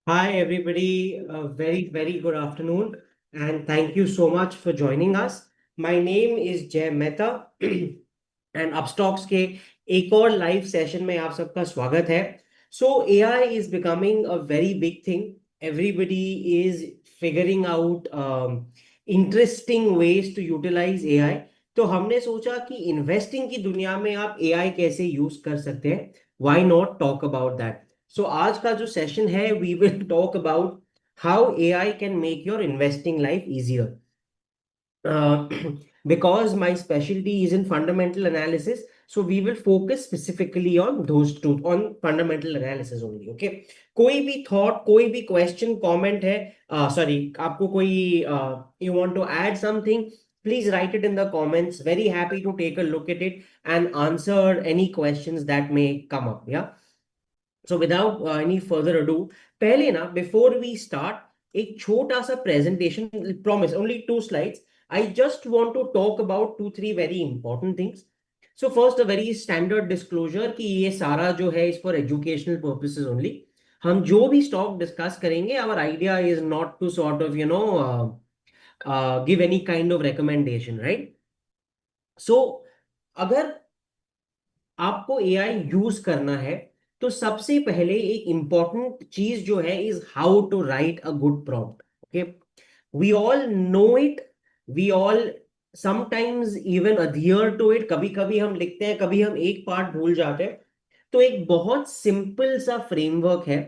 Hi, everybody. A very, very good afternoon, and thank you so much for joining us. My name is Jay Mehta, and Upstocks के एक और live session में आप सबका स्वागत है. So AI is becoming a very big thing. Everybody is figuring out interesting ways to utilize AI. तो हमने सोचा कि इन्वेस्टिंग की दुनिया में आप AI कैसे यूज कर सकते हैं. Why not talk about that? So आज का जो सेशन है we will talk about how AI can make your investing life easier. Uh, because my specialty is in fundamental analysis, so we will focus specifically on those two, on fundamental analysis only. Okay, कोई भी thought, कोई भी question, comment है, sorry, आपको कोई you want to add something, please write it in the comments. Very happy to take a look at it and answer any questions that may come up. Yeah. So without any further ado, पहले ना before we start एक छोटा सा presentation, promise only 2 slides. I just want to talk about 2 3 very important things. So first, a very standard disclosure कि ये सारा जो है is for educational purposes only. हम जो भी stock discuss करेंगे, our idea is not to sort of give any kind of recommendation, right? So अगर आपको एआई यूज करना है तो सबसे पहले एक इंपॉर्टेंट चीज जो है is how to write a good prompt. Okay, we all know it, we all sometimes even adhere to it. कभी कभी हम लिखते हैं, कभी हम एक पार्ट भूल जाते हैं. तो एक बहुत सिंपल सा फ्रेमवर्क है,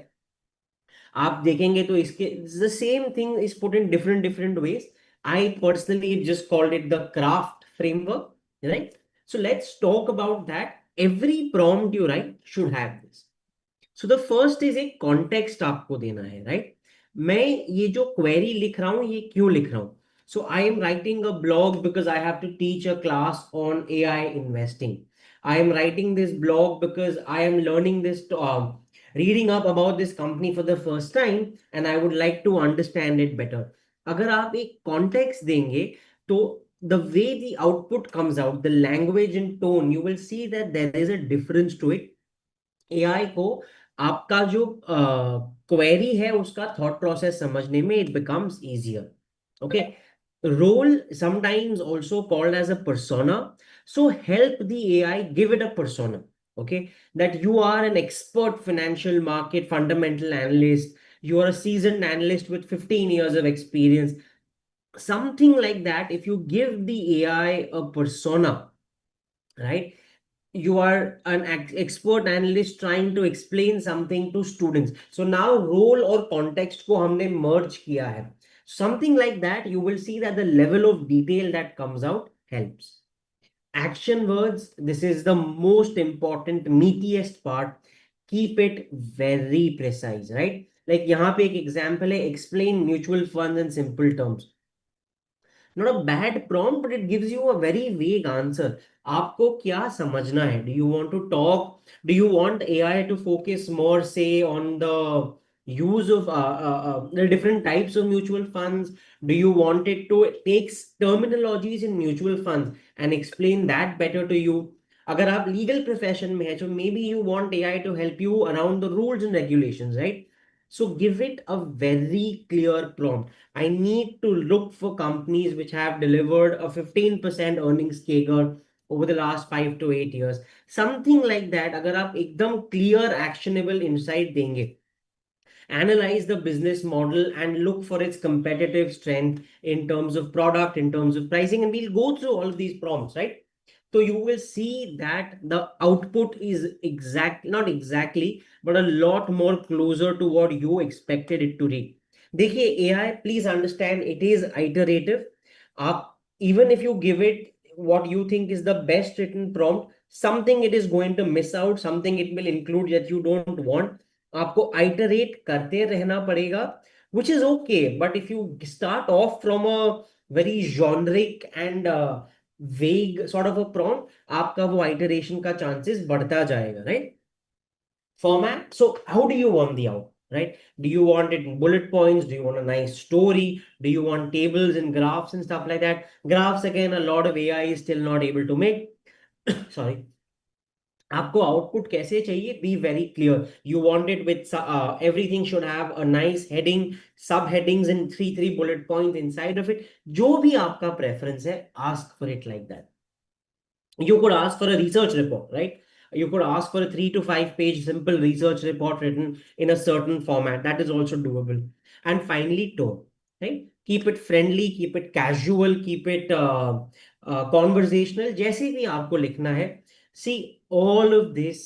आप देखेंगे तो इसके the same thing is put in different different ways. I personally just called it the craft framework, right? So let's talk about that. Every prompt you right should have this. So the first is एक context आपको देना है, right? मैं ये जो query लिख रहा हूं ये क्यों लिख रहा हूं? So I am writing a blog because I have to teach a class on AI investing. I am writing this blog because I am learning this, reading up about this company for the first time, and I would like to understand it better. अगर आप एक context देंगे तो the way the output comes out, the language and tone, you will see that there is a difference to it. AI को आपका जो query है उसका थॉट प्रोसेस समझने में it becomes easier. Okay, role sometimes also called as a persona. So help the AI, give it a persona. Okay, that you are an expert financial market fundamental analyst, you are a seasoned analyst with 15 years of experience, something like that. If you give the AI a persona, right, you are an expert analyst trying to explain something to students. So now role or context को हमने merge किया है. Something like that, you will see that the level of detail that comes out helps. Action words, this is the most important meatiest part. Keep it very precise, right? Like यहाँ पे एक example है, explain mutual funds in simple terms. Not a bad prompt, but it gives you a very vague answer. आपको क्या समझना है? Do you want to talk? Do you want AI to focus more, say, on the use of the different types of mutual funds? Do you want it to take terminologies in mutual funds and explain that better to you? अगर आप legal profession में है, so maybe you want AI to help you around the rules and regulations, right? So give it a very clear prompt. I need to look for companies which have delivered a 15% earnings CAGR over the last 5 to 8 years. Something like that. अगर आप एकदम clear actionable insight देंगे, analyze the business model and look for its competitive strength in terms of product, in terms of pricing, and we'll go through all of these prompts, right? So you will see that the output is not exactly, but a lot more closer to what you expected it to read. देखिए, AI, please understand, it is iterative. आप, even if you give it what you think is the best written prompt, something it is going to miss out, something it will include that you don't want. आपको iterate करते रहना पड़ेगा, which is okay. But if you start off from a very generic and vague sort of a prompt, आपका वो iteration का chances बढ़ता जाएगा, right? Format. So how do you want the out, right? Do you want it in bullet points? Do you want a nice story? Do you want tables and graphs and stuff like that? Graphs, again, a lot of AI is still not able to make. Sorry. आपको output कैसे चाहिए, be very clear. You want it with everything should have a nice heading, सब headings in three three bullet point inside of it. जो भी आपका preference है, ask for it like that. You could ask for a research report, right? You could ask for a 3 to 5 page simple research report written in a certain format. That is also doable. And finally, tone, right? Keep it friendly, keep it casual, keep it conversational. जैसे भी आपको लिखना है. See, all of this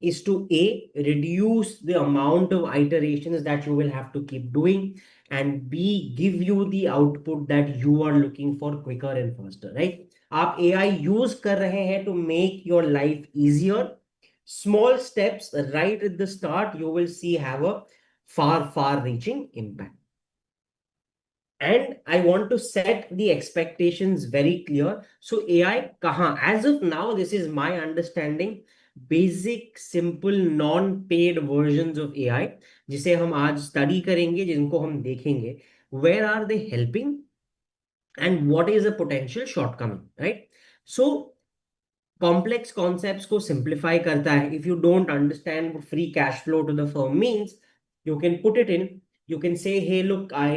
is to A, reduce the amount of iterations that you will have to keep doing, and B, give you the output that you are looking for quicker and faster, right? आप AI use कर रहे हैं to make your life easier. Small steps right at the start, you will see have a far reaching impact. And I want to set the expectations very clear. So AI kahan? As of now, this is my understanding. Basic, simple, non-paid versions of AI, जिसे हम आज study करेंगे, जिनको हम देखेंगे. Where are they helping? And what is a potential shortcoming, right? So complex concepts को simplify करता है. If you don't understand what free cash flow to the firm means, you can put it in. You can say, hey, look, I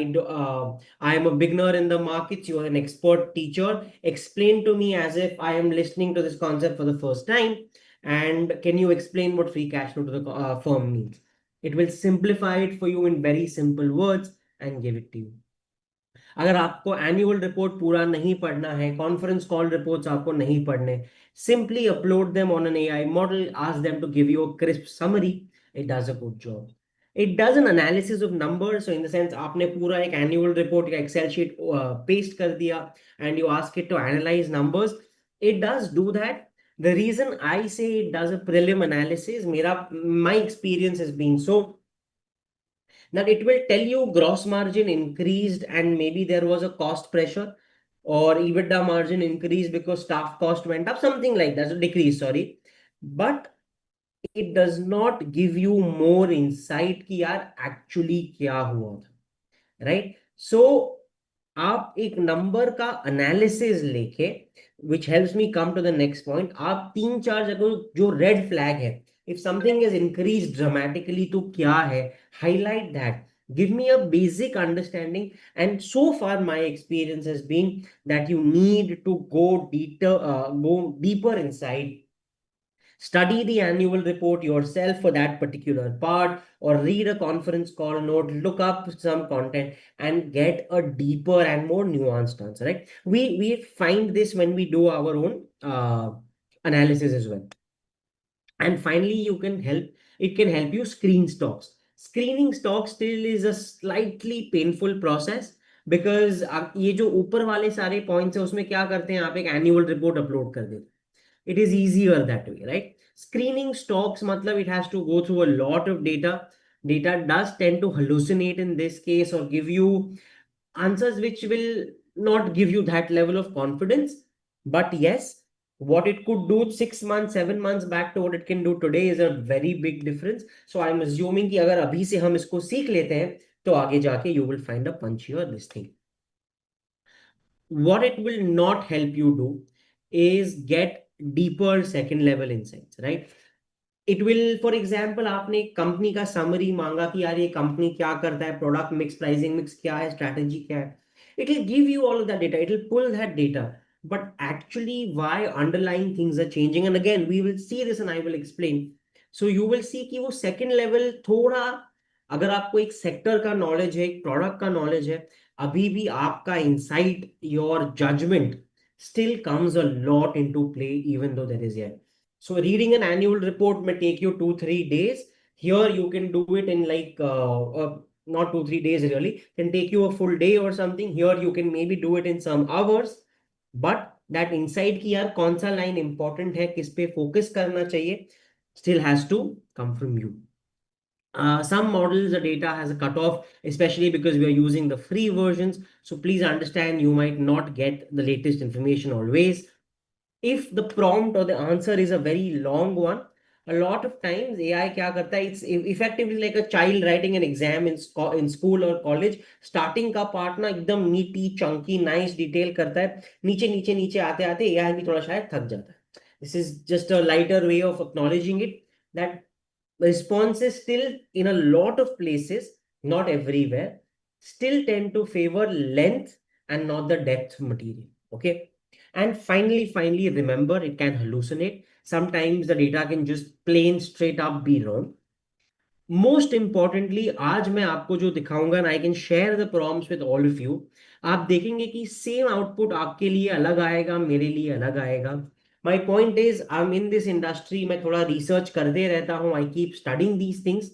am a beginner in the markets. You are an expert teacher. Explain to me as if I am listening to this concept for the first time. And can you explain what free cash flow to the firm means? It will simplify it for you in very simple words and give it to you. अगर आपको annual report पूरा नहीं पढ़ना है, conference call reports आपको नहीं पढ़ने, simply upload them on an AI model, ask them to give you a crisp summary. It does a good job. It does an analysis of numbers. So in the sense, आपने पूरा एक annual report या excel sheet paste कर दिया and you ask it to analyse numbers. It does do that. The reason I say it does a prelim analysis, my experience has been so that it will tell you gross margin increased and maybe there was a cost pressure, or EBITDA margin increased because staff cost went up, something like that, so decrease, sorry. But it does not give you more insight कि यार actually क्या हुआ था, right? So आप एक number का analysis लेके, which helps me come to the next point, आप 3 4 जगह जो रेड फ्लैग है, if something is increase dramatically, तो क्या है, highlight that, give me a basic understanding. And so far my experience has been that you need to go deeper inside, study the annual report yourself for that particular part, or read a conference call note, look up some content, and get a deeper and more nuanced answer, right? We find this when we do our own analysis as well. And finally, it can help you screen stocks. Screening stocks still is a slightly painful process, because ये जो ऊपर वाले सारे points है, उसमें क्या करते हैं, आप एक एनुअल रिपोर्ट अपलोड कर देते. It is easier that way, right? Screening stocks, matlab, it has to go through a lot of data. Data does tend to hallucinate in this case, or give you answers which will not give you that level of confidence. But yes, what it could do 6 months, 7 months back to what it can do today is a very big difference. So I'm assuming कि अगर अभी से हम इसको सीख लेते हैं, तो आगे जाके you will find a punchier this thing. What it will not help you do is get deeper second level insights, right? It will, for example, आपने कंपनी का समरी मांगा कि यार ये कंपनी क्या करता है, प्रोडक्ट मिक्स, प्राइसिंग मिक्स क्या है, स्ट्रैटेजी क्या है. It will give you all of that data, it will pull that data, but actually why underlying things are changing, and again we will see this and I will explain. So you will see कि वो second level थोड़ा, अगर आपको एक sector का knowledge है, एक product का नॉलेज है, अभी भी आपका insight, your judgement still comes a lot into play, even though there is, yeah. So reading an annual report may take you 2 3 days. Here you can do it in like not 2 3 days really. Can take you a full day or something. Here you can maybe do it in some hours. But that insight की यार कौन सा line important है, किस पे focus करना चाहिए, still has to come from you. Some models, the data has a cutoff, especially because we are using the free versions. So please understand, you might not get the latest information always. If the prompt or the answer is a very long one, a lot of times AI क्या करता है, it's effectively like a child writing an exam in school or college. Starting का part ना एकदम neaty, chunky, nice detail करता है, नीचे नीचे नीचे आते आते AI भी थोड़ा शायद थक जाता है. This is just a lighter way of acknowledging it, that responses still in a lot of places, not everywhere, still tend to favor length and not the depth material. Okay. And finally, remember, it can hallucinate. Sometimes the data can just plain straight up be wrong. Most importantly आज मैं आपको जो दिखाऊंगा ना, I can share the prompts with all of you. आप देखेंगे कि same output आपके लिए अलग आएगा, मेरे लिए अलग आएगा। My point is, I am in this industry, मैं थोड़ा रिसर्च करते रहता हूँ, I keep studying these things.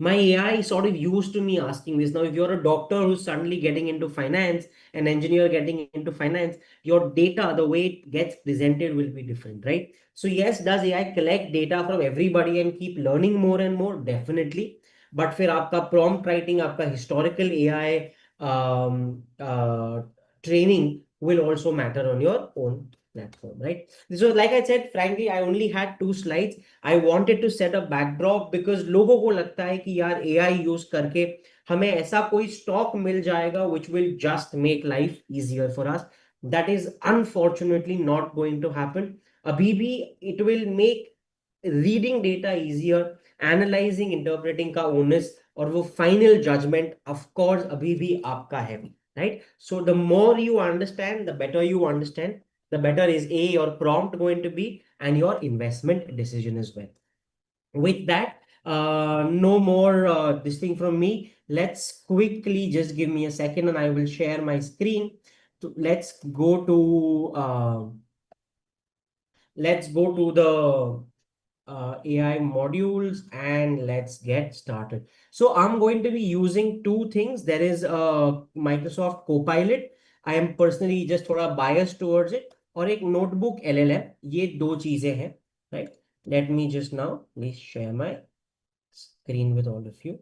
My AI is sort of used to me asking this. Now, if you're a doctor who's suddenly getting into finance, an engineer getting into finance, your data, the way it gets presented will be different, right? So yes, does AI collect data from everybody and keep learning more and more? Definitely. But फिर आपका prompt writing, आपका historical AI training will also matter on your own platform, right? So like I said, frankly, I only had 2 slides. I wanted to set a backdrop because लोगों को लगता है कि यार AI use करके हमें ऐसा कोई स्टॉक मिल जाएगा which will just make life easier for us. That is unfortunately not going to happen. अभी भी it will make reading data easier, analyzing, interpreting का onus और वो final judgment of course अभी भी आपका है, right? So the more you understand, the better you understand, the better is your prompt going to be and your investment decision as well. With that, no more this thing from me. Let's quickly just give me a second and I will share my screen. So let's go to the AI modules and let's get started. So I'm going to be using 2 things. There is Microsoft Copilot. I am personally just थोड़ा biased towards it. और एक notebook LLM. ये 2 चीजें हैं, right? Let me just now please share my screen with all of you.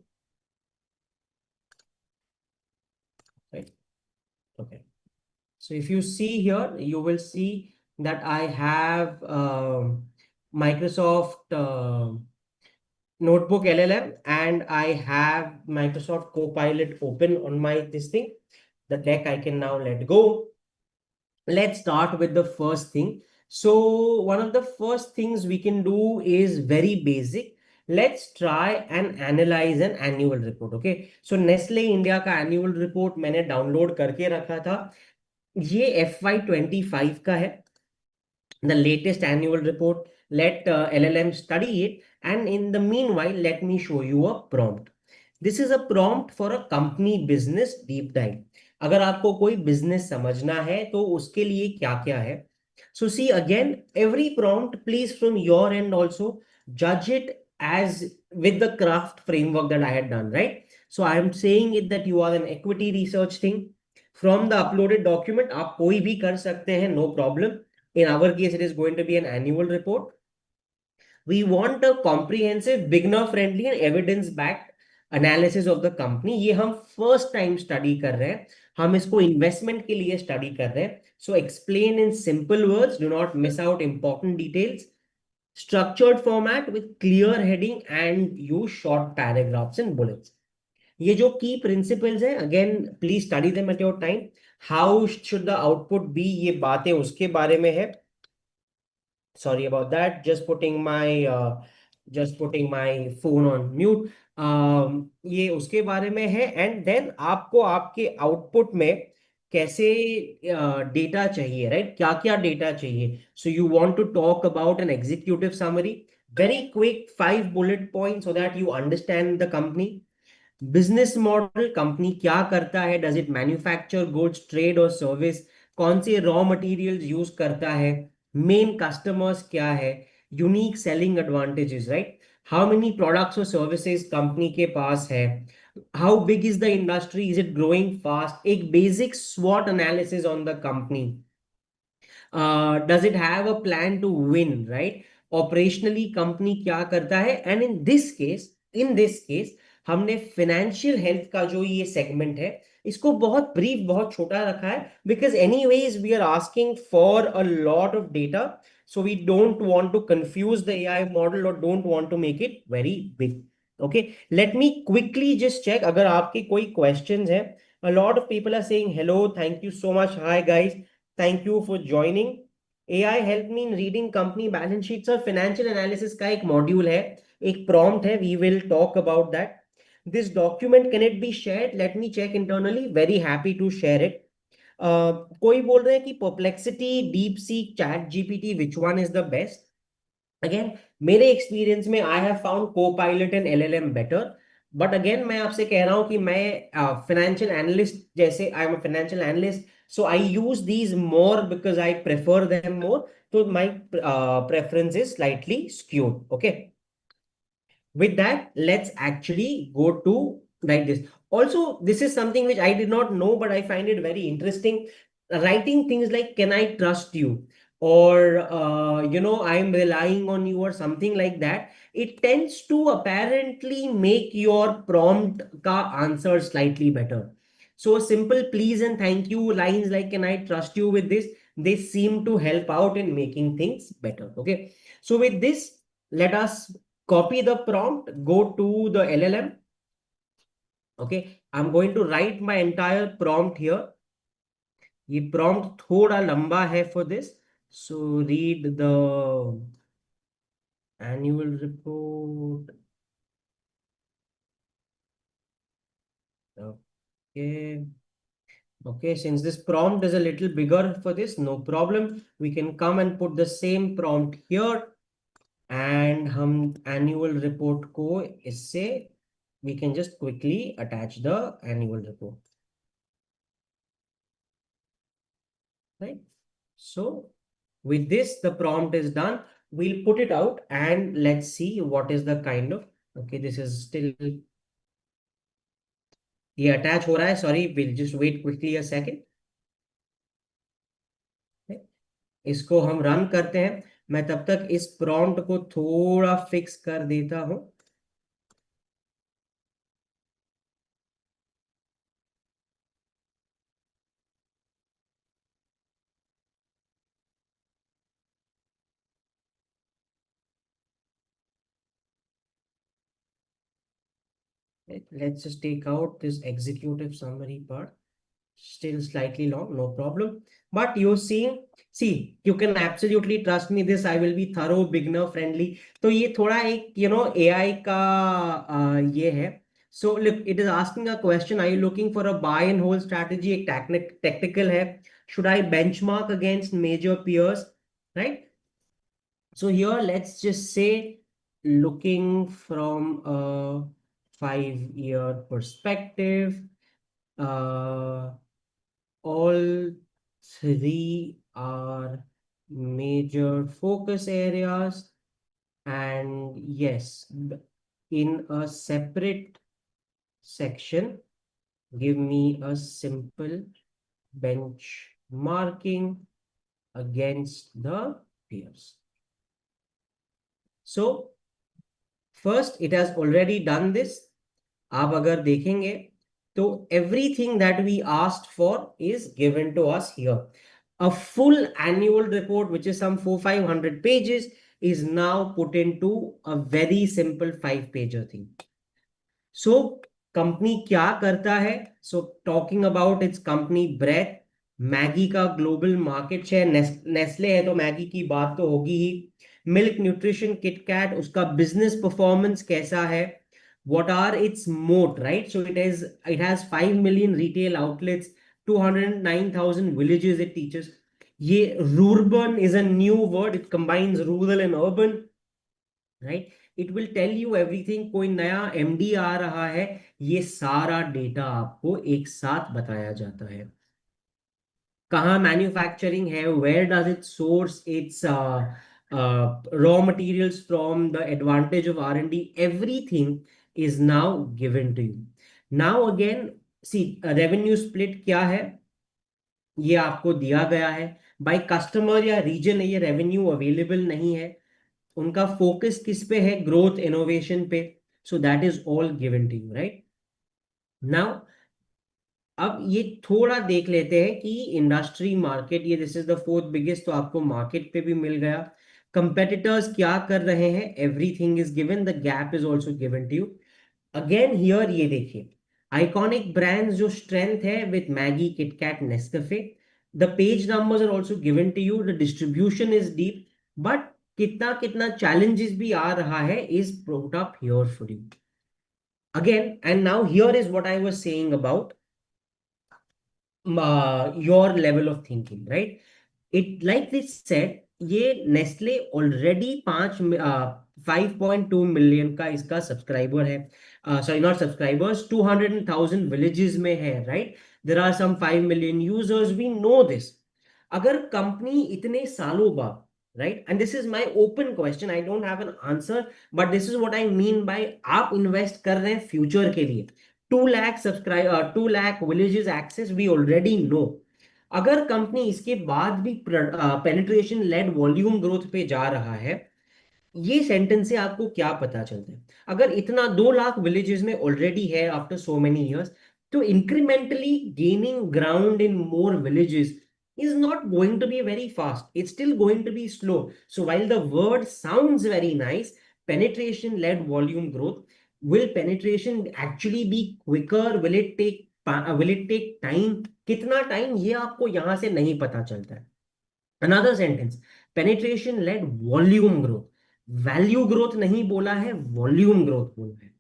Right? Okay. So if you see here, you will see that I have Microsoft Notebook LLM and I have Microsoft Copilot open on my this thing. The deck I can now let go. Let's start with the first thing. So one of the first things we can do is very basic. Let's try and analyze an annual report. Okay. So Nestle India का annual report मैंने download करके रखा था. ये FY25 का है. The latest annual report. Let LLM study it. And in the meanwhile, let me show you a prompt. This is a prompt for a company business deep dive. अगर आपको कोई business समझना है तो उसके लिए क्या क्या है. So see again, every prompt, please from your end also judge it as with the craft framework that I had done, right? So I am saying it that you are an equity research thing. From the uploaded document, आप कोई भी कर सकते हैं, no problem. In our case, it is going to be an annual report. We want a comprehensive, beginner friendly and evidence backed analysis of the company. ये हम first time study कर रहे हैं, हम इसको investment के लिए study कर रहे हैं. So explain in simple words, do not miss out important details. Structured format with clear heading and use short paragraphs and bullets. ये जो की प्रिंसिपल्स हैं, again please study them at your time. How should the output be, ये बातें उसके बारे में है. Sorry about that. Just putting my phone on mute. ये उसके बारे में है. एंड देन आपको आपके आउटपुट में कैसे डेटा चाहिए, राइट? क्या क्या डेटा चाहिए. So you want to talk about an executive summary, very quick 5 bullet points so that you understand the company. Business model, company क्या करता है, does it manufacture goods, trade और सर्विस, कौन से रॉ मटेरियल्स यूज करता है, main customers क्या है, unique selling advantages, right? How many products और सर्विसेज कंपनी के पास है, how big is the industry, is it growing fast, एक बेसिक स्वॉट analysis on the company. Does it have a plan to win, right? Operationally company क्या करता है. And in this case हमने फाइनेंशियल हेल्थ का जो ये सेगमेंट है, इसको बहुत ब्रीफ, बहुत छोटा रखा है, because anyways we are asking for a lot of data. So we don't want to confuse the AI model और don't want to make it very big. Okay, let me quickly just check अगर आपके कोई questions हैं. A lot of people are saying hello, thank you so much, hi guys, thank you for joining. AI help me in reading company balance sheet. Sir financial analysis का एक module है, एक prompt है, we will talk about that. This document can it be shared? Let me check internally, very happy to share it. कोई बोल रहे हैं कि Perplexity, DeepSeek, ChatGPT, which one is the best? Again, मेरे experience में I have found Copilot and LLM better. But again मैं आपसे कह रहा हूं कि मैं फाइनेंशियल एनालिस्ट, जैसे I am a financial analyst, so I use these more because I prefer them more, तो my preference is slightly skewed. Okay, with that, let's actually go to like this. Also, this is something which I did not know, but I find it very interesting. Writing things like, can I trust you? Or, I'm relying on you, or something like that. It tends to apparently make your prompt ka answer slightly better. So simple please and thank you lines like, can I trust you with this? They seem to help out in making things better. Okay. So with this, let us copy the prompt, go to the LLM. Okay, I'm going to write my entire prompt here. ये prompt थोड़ा लंबा है for this. So read the annual report. Okay. Okay, since this prompt is a little bigger for this, no problem. We can come and put the same prompt here. And हम annual report को इससे we can just quickly attach the annual report. Right? So with this, the prompt is done. We'll put it out and let's see what is the kind of, okay, this is still, ये attach हो रहा है, sorry, we'll just wait quickly a second. इसको हम run करते हैं, मैं तब तक इस prompt को थोड़ा फिक्स कर देता हूं. Let's just take out this executive summary part. Still slightly long, no problem. But you're seeing, see, you can absolutely trust me. This I will be thorough, beginner friendly. तो ये थोड़ा एक AI का ये है. So look, it is asking a question. Are you looking for a buy and hold strategy? एक technical है. Should I benchmark against major peers? Right? So here, let's just say, looking from a 5-year perspective, uh, all three are major focus areas. And yes, in a separate section, give me a simple benchmarking against the peers. So first, it has already done this. आप अगर देखेंगे तो everything that we asked for is given to us here. A full annual report, which is some 400-500 pages, is now put into a very simple 5-pager thing. So company क्या करता है? So talking about its company breadth, Maggi का global market share, Nestle है तो Maggi की बात तो होगी ही, मिल्क न्यूट्रिशन, किटकैट, उसका बिजनेस परफॉर्मेंस कैसा है, what are its moat, right? So it has 5 million retail outlets, 209,000 villages it teaches. ये rural is a new word, it combines rural and urban, right? It will tell you everything. कोई नया MD आ रहा है, ये सारा data आपको एक साथ बताया जाता है. कहाँ मैन्युफैक्चरिंग है, where does it source its raw materials from, the advantage of R&D, everything is now given to you. Now again, see, revenue split क्या है, ये आपको दिया गया है. बाय कस्टमर या रीजन है, ये रेवेन्यू अवेलेबल नहीं है. उनका फोकस किस पे है? ग्रोथ, इनोवेशन पे. So that is all given to you, right? Now अब ये थोड़ा देख लेते हैं कि इंडस्ट्री मार्केट, ये this is the fourth biggest, तो आपको मार्केट पे भी मिल गया. कंपेटिटर्स क्या कर रहे हैं, everything is given, the gap is also given to you. Again here ये देखिए, आइकॉनिक ब्रांड्स जो स्ट्रेंथ है with Maggi, KitKat, Nescafe, The page numbers are also given to you. The distribution is deep, but कितना कितना challenges भी आ रहा है is brought up here for you. Again, and now here is what I was saying about your level of thinking, right? It like this said, ये Nestle already 5.2 million का इसका subscriber है, sorry not subscribers, 200,000 villages में है, right? There are some 5 million users, we know this. अगर company इतने सालों बाद, right, and this is my open question, I don't have an answer, but this is what I mean by आप invest कर रहे हैं फ्यूचर के लिए. 2 lakh subscriber, 2 lakh villages access, we already know. अगर कंपनी इसके बाद भी पेनिट्रेशन लेड वॉल्यूम ग्रोथ पे जा रहा है, ये सेंटेंस से आपको क्या पता चलता है? अगर इतना 2 लाख विलेजेस में ऑलरेडी है आफ्टर सो मेनी इयर्स, तो incrementally gaining ground in more villages is not going to be very fast. It's still going to be slow. So while the word sounds very nice, penetration led volume growth, will penetration actually be quicker? Will it take time? कितना time, ये आपको यहां से नहीं पता चलता है. Another sentence, penetration led volume growth, value growth नहीं बोला है, वॉल्यूम ग्रोथ बोला है.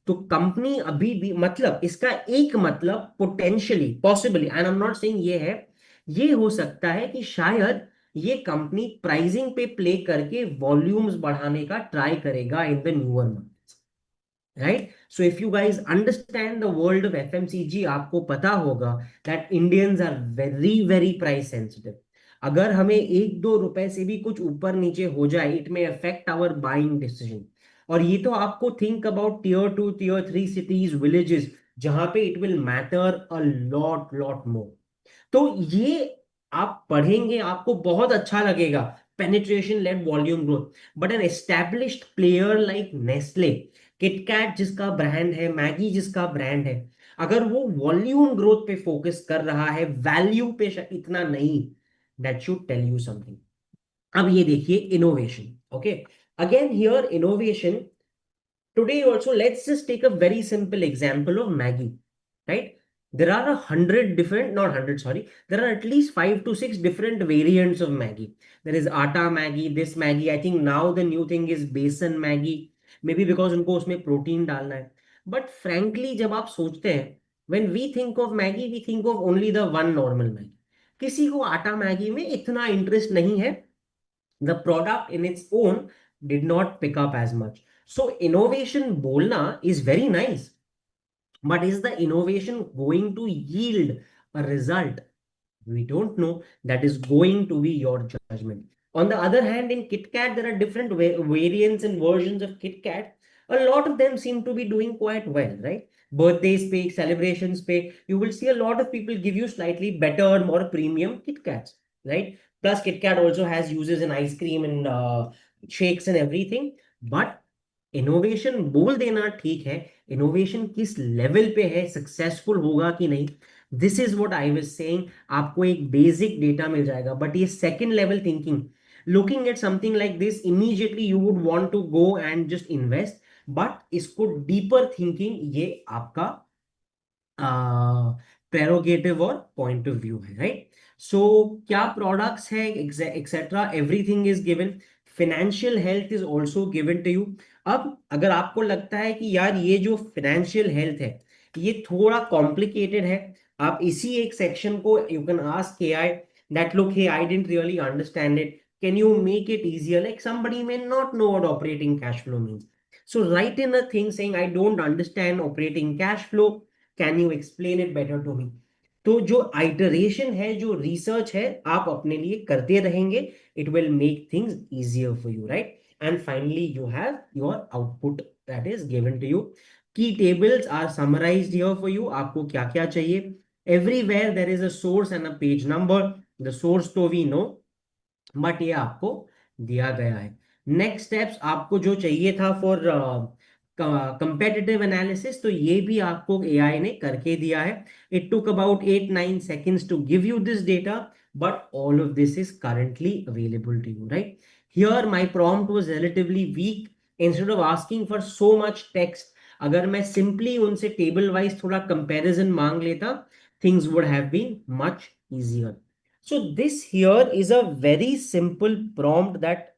तो कंपनी अभी भी, मतलब इसका एक मतलब potentially, possibly, and I am not saying ये है, ये हो सकता है कि शायद ये कंपनी प्राइसिंग पे प्ले करके वॉल्यूम्स बढ़ाने का ट्राई करेगा in the newer months, right? So if you guys understand the world of FMCG, आपको पता होगा that Indians are very very price sensitive. अगर हमें 1-2 रुपए से भी कुछ ऊपर नीचे हो जाए, it may affect our buying decision. और ये तो आपको think about Tier 2 Tier 3 cities, villages, जहां पे it will matter a lot lot more. तो ये आप पढ़ेंगे, आपको बहुत अच्छा लगेगा, penetration led volume growth. But an established player like Nestle, KitKat जिसका ब्रांड है, मैगी जिसका ब्रांड है, अगर वो वॉल्यूम ग्रोथ पे फोकस कर रहा है, वैल्यू पे इतना नहीं, that should tell you something. अब ये देखिए innovation. Okay, again here innovation. Today also, let's just take a very simple example of Maggie, right? There are 100 different, not 100, sorry, there are at least 5 to 6 different variants of Maggie. There is Atta Maggie, this Maggie. I think now the new thing is Besan Maggie, maybe because उनको उसमें protein डालना है. But frankly, जब आप सोचते हैं, when we think of Maggie, we think of only the one normal Maggie. किसी को आटा मैगी में इतना इंटरेस्ट नहीं है. The product in its own did not pick up as much. So innovation bolna is very nice, but is the innovation going to yield a result? We don't know. That is going to be your judgment. On the other hand, in KitKat, there are different variants and versions of KitKat. A lot of them seem to be doing quite well, right? Birthdays pay, celebrations pay. You will see a lot of people give you slightly better, more premium KitKats, right? Plus, KitKat also has uses in ice cream and shakes and everything. But innovation बोल देना ठीक है, innovation किस level पे है, successful होगा कि नहीं, this is what I was saying. आपको एक बेसिक डेटा मिल जाएगा, बट ये second level thinking, looking at something like this, immediately you would want to go and just invest. But इसको डीपर थिंकिंग, ये आपका प्रेरोगेटिव और पॉइंट ऑफ व्यू है, राइट? सो क्या प्रोडक्ट्स है, etcetera, everything is given. Financial health is also given to you. अब अगर आपको लगता है कि यार ये जो फिनेंशियल हेल्थ है ये थोड़ा कॉम्प्लिकेटेड है, आप इसी एक सेक्शन को, you can ask AI that look, hey I didn't really understand it, can you make it easier? Like somebody may not know what operating cash flow means. So write in a thing saying, I don't understand operating cash flow, can you explain it better to me? तो जो iteration है, जो research है, आप अपने लिए करते रहेंगे, it will make things easier for you, right? And finally you have your output that is given to you. Key tables are summarized here for you. आपको क्या क्या चाहिए? Everywhere there is a source and a page number. The source तो we know, but ये आपको दिया गया है. नेक्स्ट स्टेप्स आपको जो चाहिए था फॉर कंपेटिटिव एनालिसिस, तो ये भी आपको एआई ने करके दिया है. It took about 8-9 seconds to give you this data, but all of this is currently available to you, right? Here my prompt was relatively weak. Instead of asking for so much text, अगर मैं simply उनसे table wise थोड़ा comparison मांग लेता, things would have been much easier. So this here is a very simple prompt that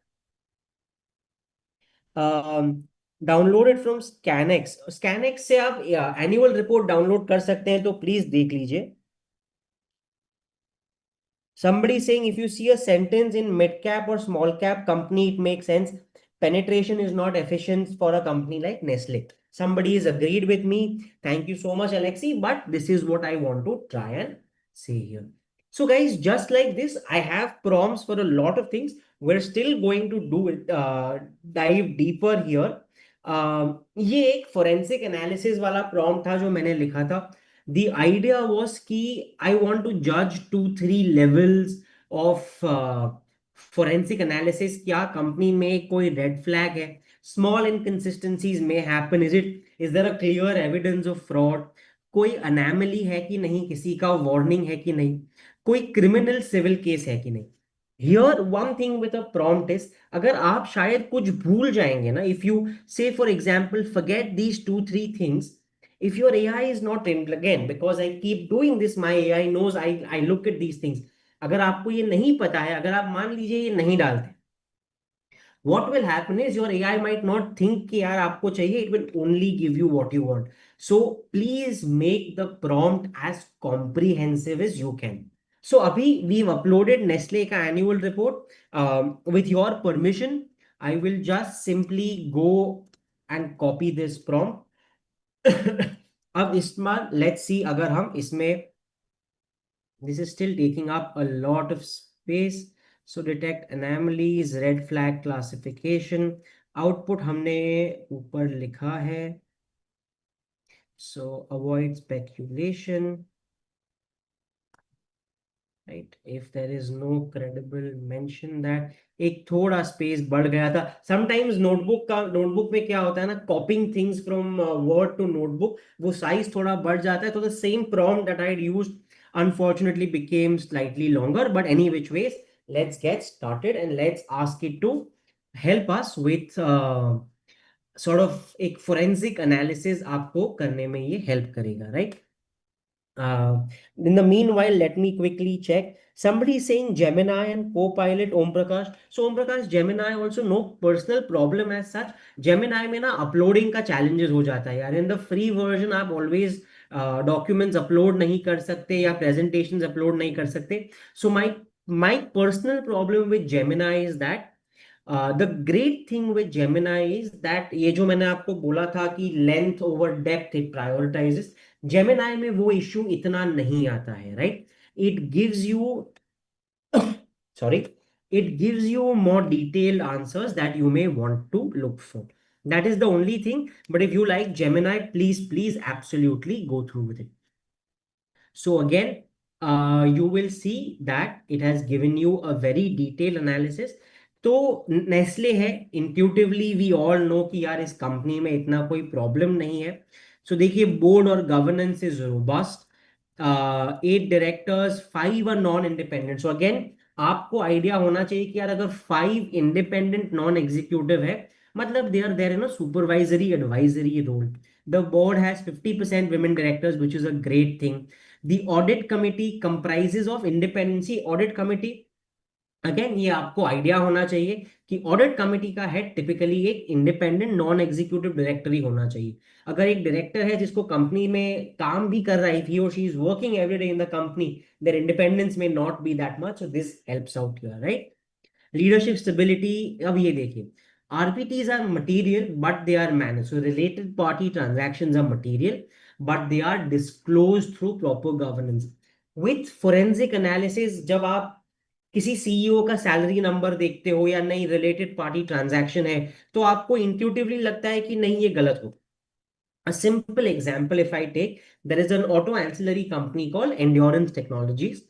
downloaded from ScanX ScanX से आप annual report download कर सकते हैं, तो प्लीज देख लीजिए. Somebody saying if you see a sentence in mid cap or small cap company, it makes sense. Penetration is not efficient for a company like Nestle. Somebody has agreed with me. Thank you so much, Alexi. But this is what I want to try and say here. So, guys, just like this, I have prompts for a lot of things. We're still going to do it, dive deeper here. ये एक forensic analysis वाला prompt था जो मैंने लिखा था. The idea was कि I want to judge 2-3 levels of forensic analysis. क्या कंपनी में कोई red flag है? Small inconsistencies may happen. Is there a clear evidence of fraud? कोई anomaly है कि नहीं? किसी का warning है कि नहीं? कोई criminal civil case है कि नहीं? Here one thing with a prompt is अगर आप शायद कुछ भूल जाएंगे ना, if you say for example forget these 2-3 things, if your AI is not trained, again because I keep doing this, my AI knows I look at these things. अगर आपको ये नहीं पता है, अगर आप मान लीजिए ये नहीं डालते, what will happen is your AI might not think कि यार आपको चाहिए, it will only give you what you want. So please make the prompt as comprehensive as you can. So अभी we've uploaded Nestle का annual report. With your permission, I will just simply go and copy this prompt. अब इसमें let's see अगर हम इसमें, this is still taking up a lot of space. So detect anomalies, red flag classification, output हमने ऊपर लिखा है. So avoid speculation. Right, if there is no credible mention that, एक थोड़ा स्पेस बढ़ गया था. समटाइम्स नोटबुक में क्या होता है ना, copying things from Word to notebook, वो साइज थोड़ा बढ़ जाता है, तो the same prompt that I used unfortunately became slightly longer. But any which ways, let's get started and let's ask it to help us with sort of एक forensic analysis आपको करने में ये help करेगा, right? In the meanwhile, let me quickly check. Somebody is saying Gemini and Copilot Om Prakash. So Om Prakash, Gemini also no personal problem as such. Gemini में ना uploading का challenges हो जाता है यार. In the free version आप always documents upload नहीं कर सकते या presentations upload नहीं कर सकते. So my personal problem with Gemini is that the great thing with Gemini is that ये जो मैंने आपको बोला था कि length over depth it prioritizes. Gemini में वो issue इतना नहीं आता है, right? It gives you sorry, it gives you more detailed answers that you may want to look for. That is the only thing. But if you like Gemini, please absolutely go through with it. So again, you will see that it has given you a very detailed analysis. तो Nestle है, intuitively we all no कि यार इस company में इतना कोई problem नहीं है. सो देखिए, बोर्ड और governance is robust. 8 directors, 5 are non independent. So again आपको आइडिया होना चाहिए कि यार अगर 5 इंडिपेंडेंट नॉन एग्जीक्यूटिव है, मतलब there in a supervisory advisory role. The board has 50% women directors, which is a great thing. The audit committee comprises of independency. Audit committee, again ये आपको आइडिया होना चाहिए कि ऑडिट कमेटी का head typically एक independent non executive director ही होना चाहिए. अगर एक डायरेक्टर है जिसको कंपनी में काम भी कर रहा है, ही और she is working every day in the company, their independence में not be that much. So this helps out here, right? Leadership stability. अब ये देखिए, RPTs are material but they are managed. So related party transactions are material but they are disclosed through proper governance. With forensic analysis, जब आप किसी CEO का salary number देखते हो या नहीं, रिलेटेड पार्टी ट्रांजैक्शन है, तो आपको इंट्यूटिवली लगता है कि नहीं ये गलत हो. A simple example, if I take, there is an auto ancillary company called Endurance Technologies.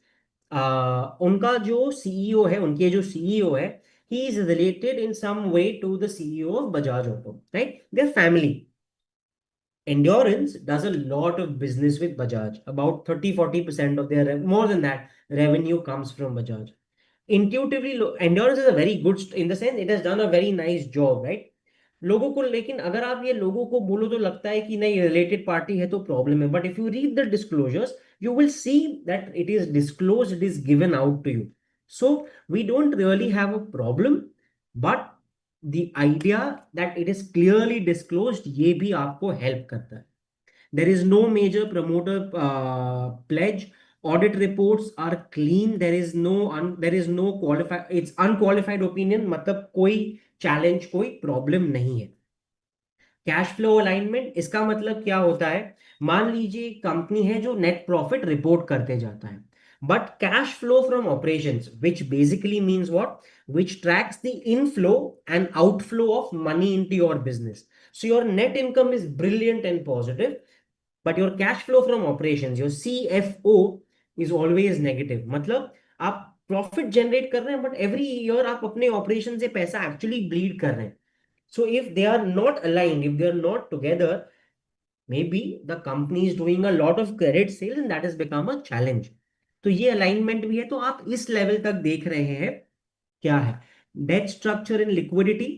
उनका जो सीईओ है, उनके जो सीईओ है, he is related in some way to the CEO of Bajaj Auto, right? Their family. Endurance does a lot of business with Bajaj. About 30-40% of their, more than that, revenue comes from Bajaj. Intuitively, Endurance is a very good, in the sense it has done a very nice job, right? लोगों को, लेकिन अगर आप ये लोगों को बोलो तो लगता है कि नहीं रिलेटेड पार्टी है तो प्रॉब्लम है, but if you read the disclosures you will see that it is disclosed, it is given out to you. So we don't really have a problem, but the idea that it is clearly disclosed ये भी आपको help करता है. There is no major promoter pledge. Audit reports are clean. There is no qualified. It's unqualified opinion. मतलब कोई challenge, कोई problem नहीं है. कैश फ्लो अलाइनमेंट, इसका मतलब क्या होता है? मान लीजिए कंपनी है जो नेट प्रॉफिट रिपोर्ट करते जाता है, but cash flow from operations which basically means what, which tracks the inflow and outflow of money into your business. So your net income is brilliant and positive, but your cash flow from operations, your CFO, is always negative. मतलब आप profit generate कर रहे हैं but every year आप अपने operation से पैसा actually bleed कर रहे हैं. So if they are not aligned, if they are not together, maybe the company is doing a lot of credit sales and that has become a challenge. तो ये alignment भी है. तो आप इस लेवल तक देख रहे हैं क्या है. Debt structure in liquidity,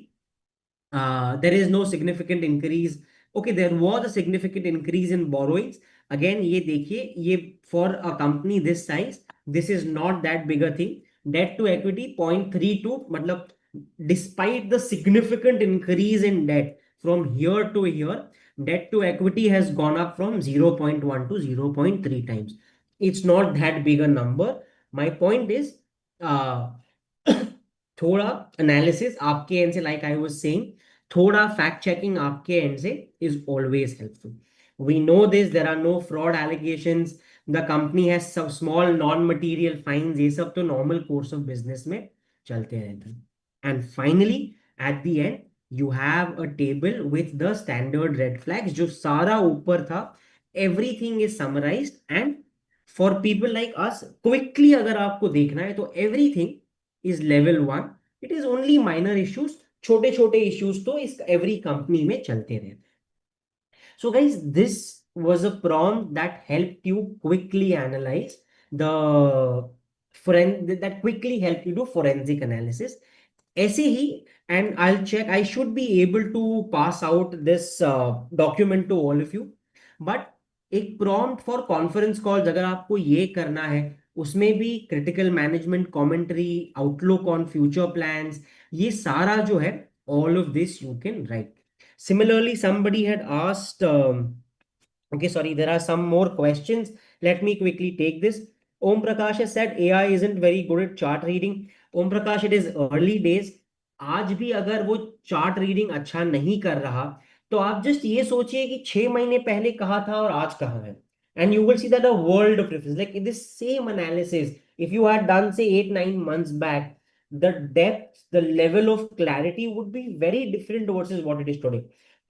there is no significant increase. Okay, there was a significant increase in borrowings. Again, ये देखिए, ये for a company this size, this is not that big a thing. Debt to equity 0.32, मतलब despite the significant increase in debt from year to year, debt to equity has gone up from 0.1 to 0.3 times. It's not that big a number. My point is, uh, थोड़ा analysis आपके end से, like I was saying, थोड़ा fact checking आपके end से is always helpful. We know this, there are no fraud allegations, the company has some small non material fines, ये सब तो normal course of business में चलते रहते हैं. And finally at the end you have a table with the standard red flags, जो सारा ऊपर था, everything is summarised. And for people like us, quickly अगर आपको देखना है तो everything is level 1. It is only minor issues, छोटे छोटे इश्यूज तो इस एवरी कंपनी में चलते रहते हैं. So guys, this was a prompt that helped you quickly analyze the that quickly helped you do forensic analysis. ऐसे ही, and I'll check, I should be able to pass out this document to all of you. But एक prompt for conference calls अगर आपको ये करना है, उसमें भी critical management commentary, outlook on future plans, ये सारा जो है, all of this you can write. Similarly, somebody had asked, okay, sorry, there are some more questions. Let me quickly take this. Om Prakash has said AI isn't very good at chart reading. Om Prakash, it is early days. आज भी अगर वो chart reading अच्छा नहीं कर रहा, तो आप जस्ट ये सोचिए कि 6 महीने पहले कहा था और आज कहाँ है. And you will see that a world of difference. Like in this same analysis, if you had done से 8-9 months back, the depth, the level of clarity would be very different versus what it is today.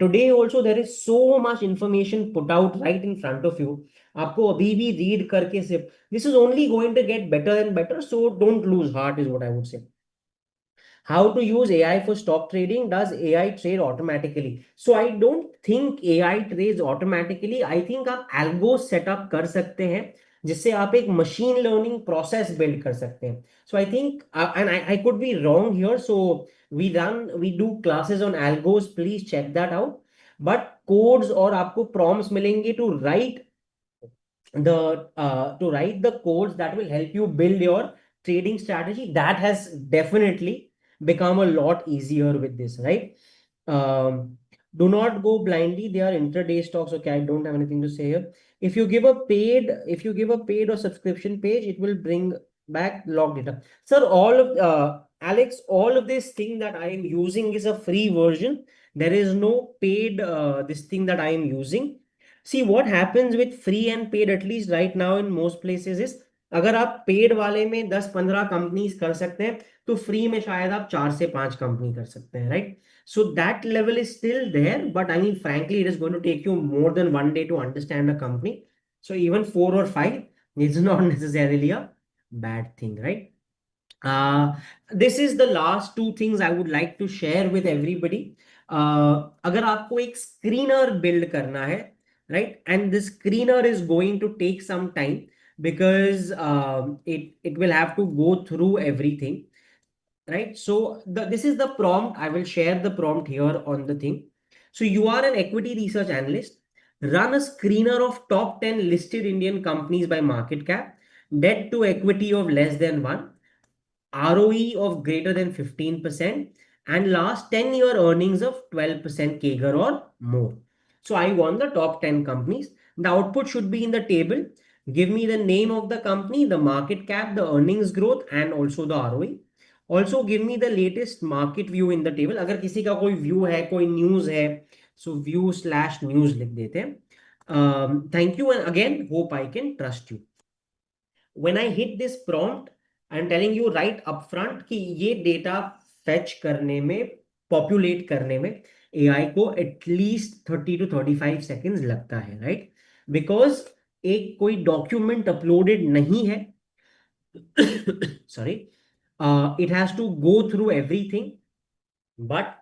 Today also there is so much information put out right in front of you. आपको अभी भी read करके सिर्फ, this is only going to get better and better, so don't lose heart is what I would say. How to use AI for stock trading? Does AI trade automatically? So I don't think AI trades automatically. I think आप algo setup कर सकते हैं जिससे आप एक machine learning process build कर सकते हैं. So I think, and I could be wrong here. So we do classes on algos. Please check that out. But codes और आपको prompts मिलेंगे to write the codes that will help you build your trading strategy. That has definitely become a lot easier with this, right? Do not go blindly. They are intraday stocks. Okay, I don't have anything to say here. If you give a paid or subscription page, it will bring back log data. Sir, Alex, all of this thing that I am using is a free version. There is no paid this thing that I am using. See what happens with free and paid, at least right now in most places, is अगर आप paid वाले में 10-15 companies कर सकते हैं, तो free में शायद आप 4 से 5 कंपनी कर सकते हैं, right? So that level is still there, but I mean, frankly, it is going to take you more than one day to understand a company. So even 4 or 5 is not necessarily a bad thing, right? This is the last two things I would like to share with everybody. अगर आपको एक screener build करना है, right? And this screener is going to take some time because it will have to go through everything. right? So this is the prompt. I will share the prompt here on the thing. So you are an equity research analyst. Run a screener of top 10 listed Indian companies by market cap, debt to equity of less than 1, ROE of greater than 15%, and last 10-year earnings of 12% CAGR or more. So I want the top 10 companies. The output should be in the table. Give me the name of the company, the market cap, the earnings growth, and also the ROE. Also give me the latest market view in the table. अगर किसी का कोई view है, कोई news है, so view/news लिख देते हैं. Thank you, and again, hope I can trust you. When I hit this prompt, I'm telling you right upfront कि ये data fetch करने में, populate करने में AI को at least 30 to 35 seconds लगता है, right? Because एक कोई document uploaded नहीं है, sorry, it has to go through everything, but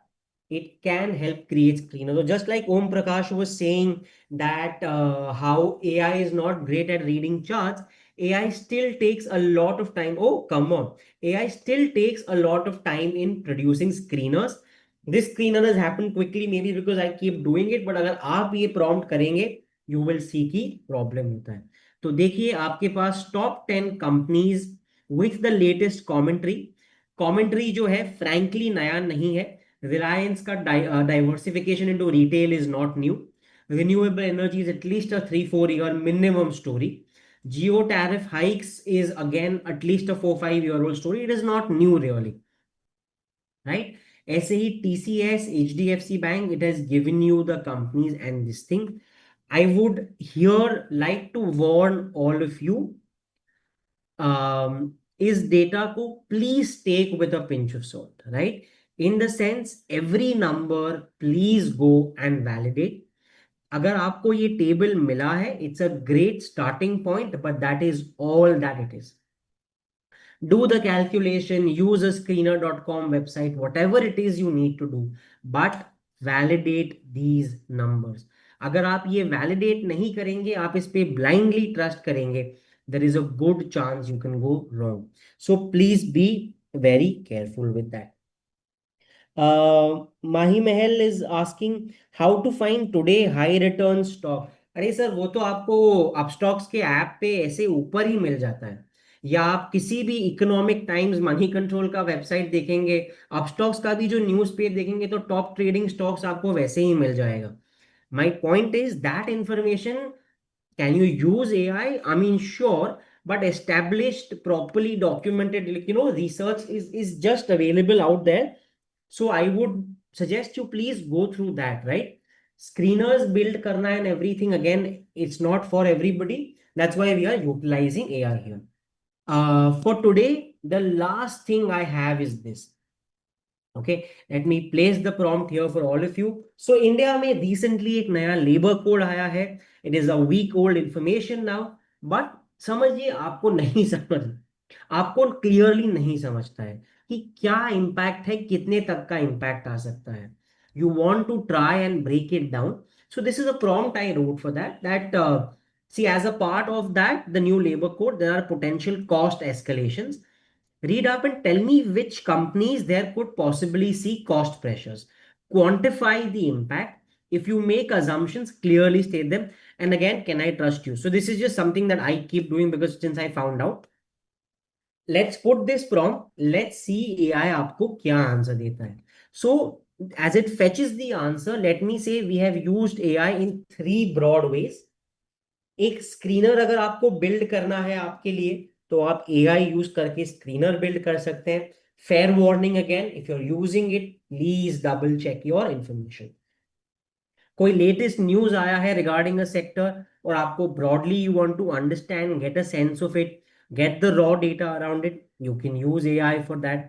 it can help create screeners. So just like Om Prakash was saying that how AI is not great at reading charts, AI still takes a lot of time. Oh, come on. AI still takes a lot of time in producing screeners. This screener has happened quickly, maybe because I keep doing it, but अगर आप ये prompt करेंगे, you will see कि problem होता है. तो देखिए आपके पास top 10 companies with the latest commentary. Commentary जो है frankly नया नहीं है. Reliance का diversification into retail is not new. Renewable energy is at least a 3-4 year minimum story. Geo tariff hikes is again at least a 4-5 year old story. It is not new really, right? ऐसे ही TCS, HDFC Bank, it has given you the companies and this thing. I would here like to warn all of you, is data को please take with a pinch of salt, right? In the sense, every number please go and validate. अगर आपको ये table मिला है, it's a great starting point, but that is all that it is. Do the calculation, use a screener.com website, whatever it is you need to do, but validate these numbers. अगर आप ये validate नहीं करेंगे, आप इस पे blindly trust करेंगे, there is a good chance you can go wrong. So please be very careful with that. Mahi Mahal is asking how to find today high return stock. अरे सर, वो तो आपको अपस्टॉक्स के app पे ऐसे ऊपर ही मिल जाता है, या आप किसी भी इकोनॉमिक टाइम्स, मनी कंट्रोल का वेबसाइट देखेंगे, अपस्टॉक्स का भी जो न्यूज़ पेज देखेंगे, तो टॉप ट्रेडिंग स्टॉक्स आपको वैसे ही मिल जाएगा. My point is that information, can you use AI? I mean, sure, but established, properly documented, research is just available out there. So I would suggest you please go through that, right? Screeners build karna and everything, again, it's not for everybody. That's why we are utilizing AI here. For today, the last thing I have is this. Okay, let me place the prompt here for all of you. So India में recently एक नया labor code आया है. It is a week old information now, but समझिए आपको नहीं समझ, आपको क्लियरली नहीं समझता है कि क्या इम्पैक्ट है, कितने तक का इम्पैक्ट आ सकता है. You want to try and break it down. So this is a prompt I wrote for that see, as a part of that, the new labor code, there are potential cost escalations. Read up and tell me which companies there could possibly see cost pressures. Quantify the impact. If you make assumptions, clearly state them. And again, can I trust you? So this is just something that I keep doing because since I found out. Let's put this prompt. Let's see AI आपको क्या answer देता है. So as it fetches the answer, let me say we have used AI in 3 broad ways. एक screener अगर आपको build करना है आपके लिए, तो आप AI यूज करके स्क्रीनर बिल्ड कर सकते हैं. Fair warning again, if you are using it, please double check your information. कोई लेटेस्ट न्यूज आया है रिगार्डिंग अ सेक्टर, और आपको broadly you want to understand, get a sense of it, get the raw data around it, you can use AI for that.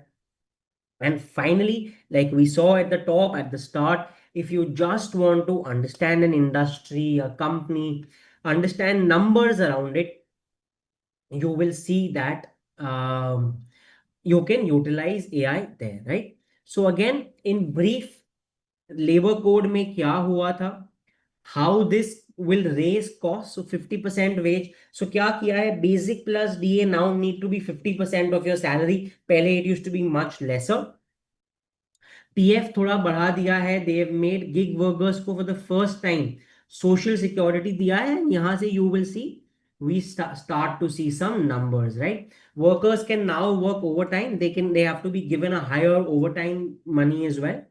And finally, like we saw at the top, at the start, if you just want to understand an industry, a company, understand numbers around it, you will see that you can utilize AI there, right? So again, in brief, labor code में क्या हुआ था, how this will raise cost, so 50% wage. So क्या किया है, basic plus DA now need to be 50% of your salary. पहले it used to be much lesser. PF थोड़ा बढ़ा दिया है. They have made gig workers को for the first time social security दिया है. यहाँ से you will see we start to see some numbers, right? Workers can now work overtime. They have to be given a higher overtime money as well.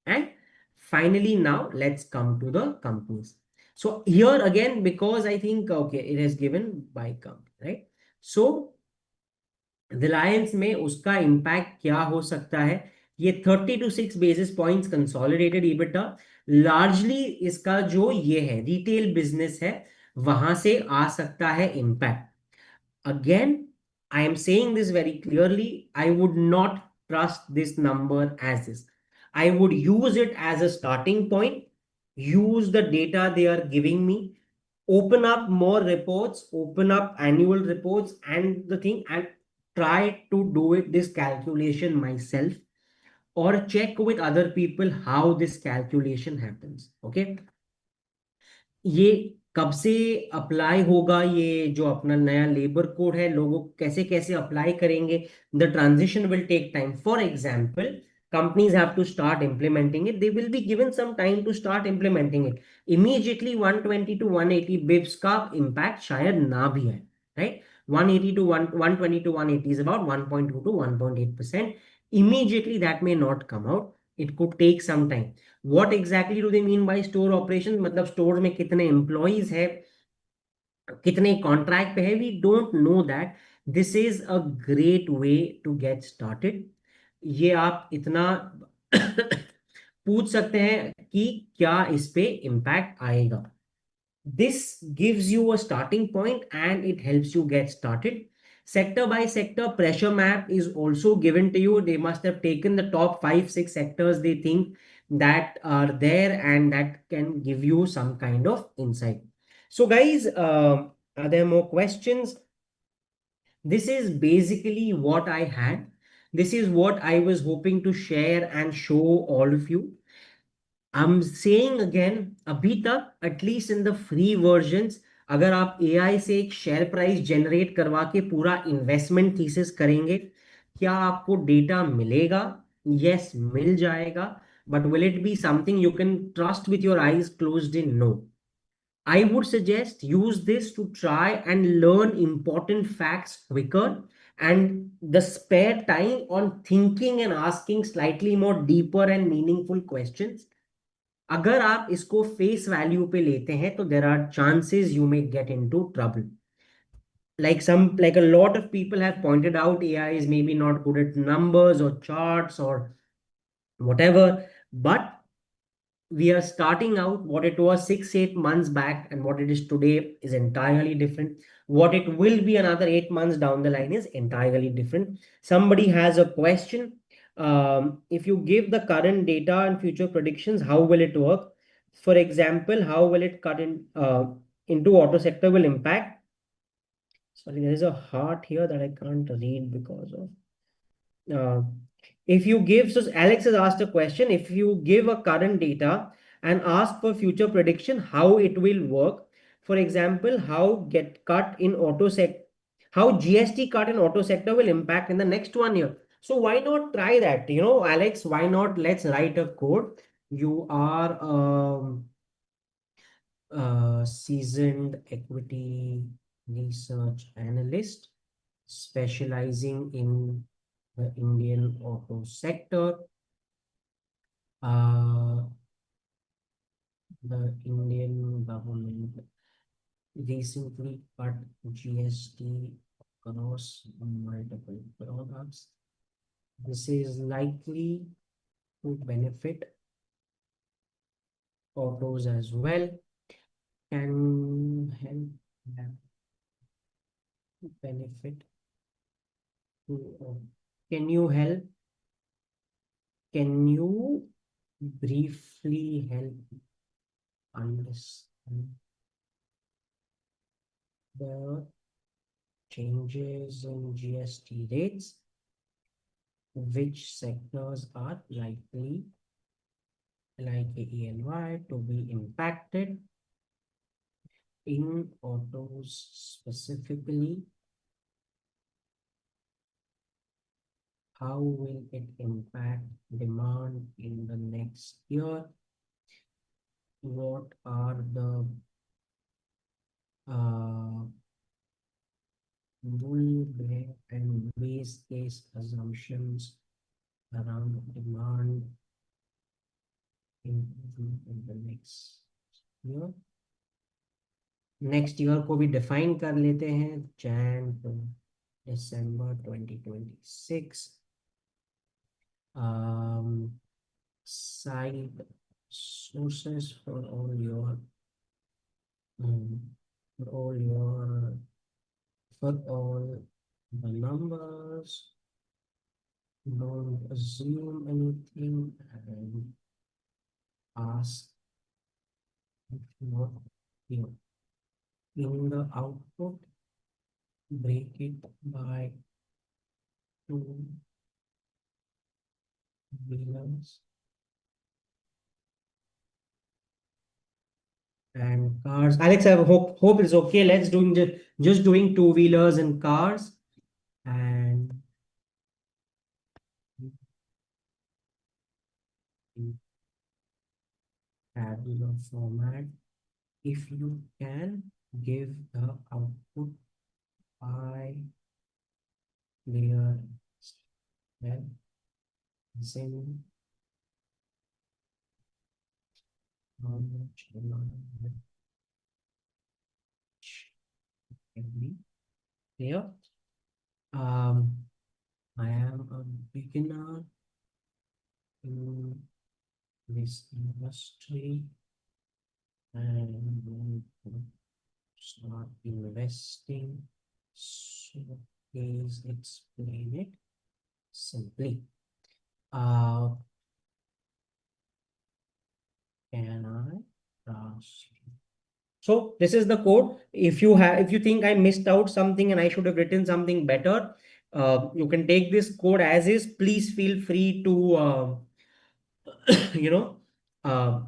And finally, now let's come to the companies. So here again, because I think, okay, it is given by company, right? So Reliance में उसका impact क्या हो सकता है, ये 36 basis points consolidated EBITDA. Largely इसका जो ये है रिटेल बिजनेस है, वहां से आ सकता है impact. Again, I am saying this very clearly. I would not trust this number as is. I would use it as a starting point, use the data they are giving me, open up more reports, open up annual reports and the thing, and try to do it this calculation myself, or check with other people how this calculation happens. Okay. ये कब से apply होगा, ये जो अपना नया labour code है, लोगों कैसे कैसे अप्लाई करेंगे, the transition will take time. For example, companies have to start implementing it. They will be given some time to start implementing it. Immediately 120 to 180 bips का impact शायद ना भी है, right? 180 to 120 to 180 is about 1.2 to 1.8%. Immediately that may not come out. It could take some time. What exactly do they mean by store operations? मतलब store में कितने employees है, कितने कॉन्ट्रैक्ट पे है, we don't know that. This is a great way to get started. ये आप इतना पूछ सकते हैं कि क्या इस पे इम्पैक्ट आएगा. This gives you a starting point and it helps you get started. Sector by sector pressure map is also given to you. They must have taken the top 5 6 sectors they think that are there, and that can give you some kind of insight. So guys, are there more questions? This is basically what I had. This is what I was hoping to share and show all of you. I'm saying again, अभी तक at least in the free versions, अगर आप AI से एक share price generate करवा के पूरा investment thesis करेंगे, क्या आपको डेटा मिलेगा? यस, मिल जाएगा. But will it be something you can trust with your eyes closed in? No. I would suggest use this to try and learn important facts quicker, and the spare time on thinking and asking slightly more deeper and meaningful questions. अगर आप इसको face value पे लेते हैं तो there are chances you may get into trouble. Like a lot of people have pointed out, AI is maybe not good at numbers or charts or whatever, but we are starting out. What it was 6 8 months back and what it is today is entirely different. What it will be another 8 months down the line is entirely different. Somebody has a question. If you give the current data and future predictions, how will it work? For example, how will it cut in into auto sector will impact? Sorry, there is a heart here that I can't read because of uh, if you give, so Alex has asked a question, if you give a current data and ask for future prediction, how it will work. For example, how get cut in auto sector, how GST cut in auto sector will impact in the next 1 year. So why not try that? You know, Alex, why not? Let's write a code. You are seasoned equity research analyst specializing in the Indian auto sector. The Indian government recently cut GST across multiple products. This is likely to benefit autos as well. Can help benefit to, can you help? Can you briefly help understand the changes in GST rates? Which sectors are likely, like ENY, to be impacted? in autos specifically, how will it impact demand in the next year? What are the uh, bull, bear, and base case assumptions around demand in the next year? Next year को भी define कर लेते हैं, Jan to December 2026. Cite sources for for all your for all the numbers. Don't assume anything and ask if not you. In the output, break it by two wheelers and cars. Alex, I hope it's okay. Let's doing just doing two wheelers and cars and in tabular format. If you can give the output by layer step in how much can be here. I am a beginner in this industry and want to start investing. So please explain it simply. Can I ask you? So this is the code. If you think I missed out something and I should have written something better, you can take this code as is. Please feel free to you know uh,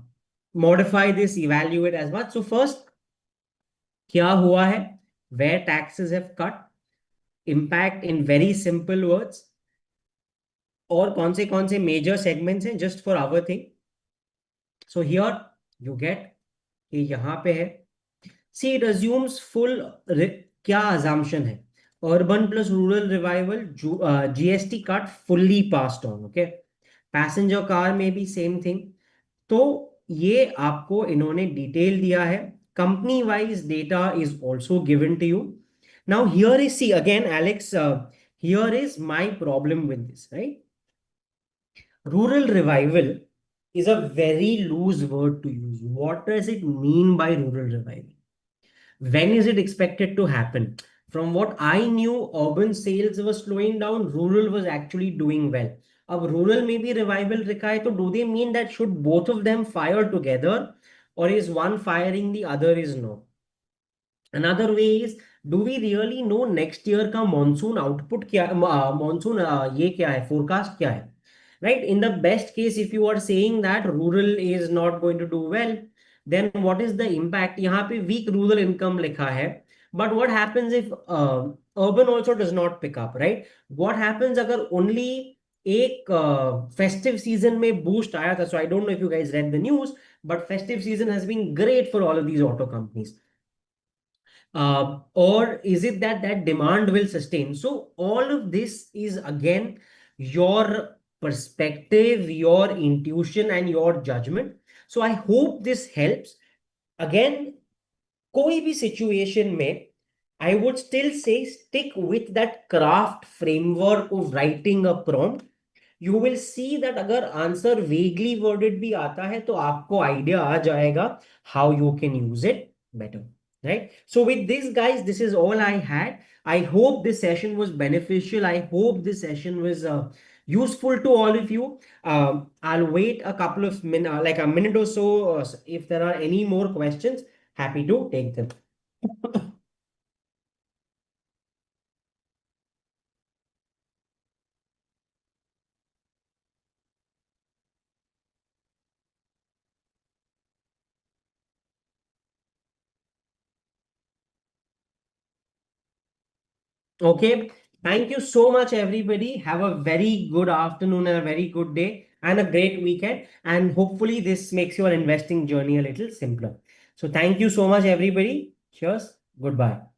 modify this, evaluate as much. So first, क्या हुआ है? Where taxes have cut, impact in very simple words, और कौन से major segments हैं just for our thing. So here you get कि यहाँ पे है. See, it assumes full क्या assumption है? Urban plus rural revival, GST cut fully passed on. Okay, passenger car में भी same thing. तो ये आपको इन्होंने डिटेल दिया है. Company wise data is also given to you. Now here is, see again Alex, here is my problem with this, right? Rural revival is a very loose word to use. What does it mean by rural revival? When is it expected to happen? From what I knew, urban sales was slowing down, rural was actually doing well. अब rural में भी revival लिखा है, तो do they mean that should both of them fire together, or is one firing, the other is no? Another way is, do we really know next year का monsoon output क्या, monsoon ये क्या है, forecast क्या है? Right? In the best case, if you are saying that rural is not going to do well, then what is the impact? यहाँ पे weak rural income लिखा है, but what happens if urban also does not pick up, right? What happens अगर only एक festive season में boost आया था? So I don't know if you guys read the news, but festive season has been great for all of these auto companies. Or is it that that demand will sustain? So all of this is again your perspective, your intuition, and your judgment. So I hope this helps. Again, कोई भी situation में, I would still say stick with that craft framework of writing a prompt. You will see that अगर answer vaguely worded भी आता है तो आपको idea आ जाएगा how you can use it better, right? So with this, guys, this is all I had. I hope this session was beneficial. I hope this session was useful to all of you. I'll wait a couple of minutes, like a minute or so. If there are any more questions, happy to take them. Okay. Thank you so much, everybody. Have a very good afternoon and a very good day and a great weekend. And hopefully, this makes your investing journey a little simpler. So, thank you so much, everybody. Cheers. Goodbye.